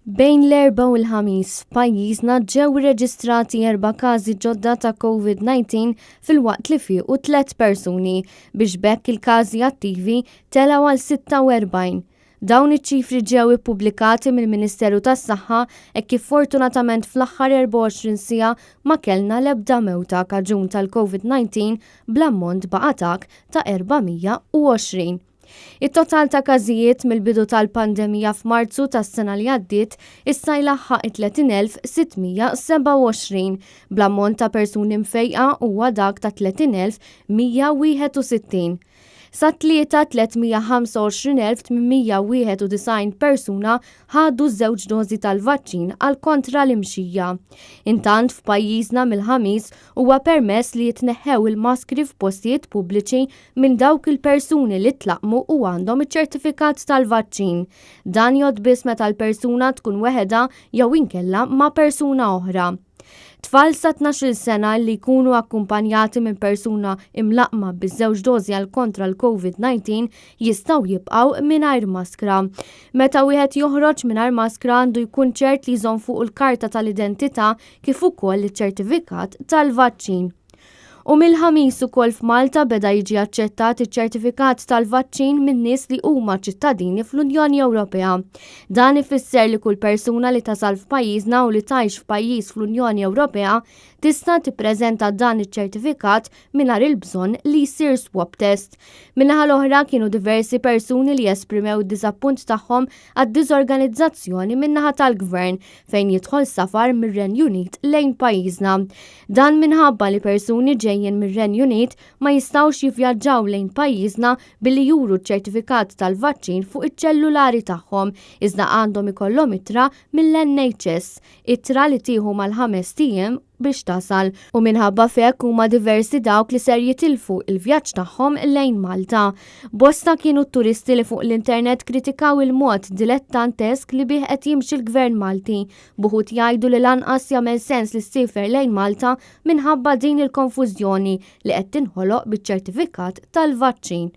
Bejn l-erba u l-ħamis f'pajjiżna ġew irreġistrati 4 każi ġodda ta' COVID-19 fil-waqt li fiequ 3 persuni biex bekk il-każi attivi telgħu għal 46. Dawn iċ-ċifri ġew ippubblikati mill-Ministeru tas-Saħħa hekk kif fortunatament fl-aħħar 24 siegħa ma kellna l-ebda mewta kaġun tal-COVID-19 bl-ammont baqatak ta' 420. It-total ta' każijiet mill-bidu tal-pandemija f'Marzu tas-sena li għaddiet issa jlaħħaq 30,627 bl-ammont ta' persuni mfejqa huwa dak ta' 30,161. Sa tlieta 325,891 persuna ħadu żewġ dożi tal-vaċċin għal kontra l-imxija. Intant f'pajjiżna mill-ħamis huwa permess li jitneħħew il-maskri f'postijiet pubbliċi minn dawk il-persuni li tlaqmu u għandhom iċ-ċertifikat tal-vaċċin. Dan jgħod biss meta l-persuna tkun weħeda jew inkella ma' persuna oħra. Tfal sa 12 sena li jkunu akkumpanjati minn persuna imlaqma biż-żewġ dożi għal kontra l-COVID-19 jistgħu jibqgħu mingħajr maskra. Meta wieħed joħroġ mingħajr maskra għandu jkun ċert li jżomm fuq il-karta tal-identità kif ukoll iċ-ċertifikat tal-vaċċin. U mill-ħamis ukoll f'Malta beda jiġi aċċettat iċ-ċertifikat tal-vaċċin minn nies li huma ċittadini fl-Unjoni Ewropea. Dan ifisser li kull persuna li tasal f'pajjiżna u li tgħix f'pajjiż fl-Unjoni Ewropea tista' tippreżenta dan iċ-ċertifikat mingħajr il-bżonn li jsir swab test. Min-naħa l-oħra kienu diversi persuni li esprimew id-diżappunt tagħhom għad-diżorganizzazzjoni min-naħa tal-Gvern fejn jidħol safar mir-Renju Unit lejn pajjiżna. Dan minħabba li persuni ġejjin mir-Renju Unit ma jistgħux jivvjaġġaw lejn pajjiżna billi juru ċ-ċertifikat tal-vaċċin fuq iċ-ċellulari tagħhom iżda għandhom ikollhom ittra mill-NHS, ittra li tieħu mal-5 tiem biex tasal u minħabba f'hekk huma diversi dawk li ser jitilfu il-vjaġġ tagħhom lejn Malta. Bosta kienu t-turisti li fuq l-internet kritikaw il-mod dilettantesk li bih qed jimxi l-Gvern Malti. Buħud jgħidu li lanqas jagħmel sens li ssiefer lejn Malta minħabba din il-konfużjoni li qed tinħoloq biċ-ċertifikat tal-vaċċin.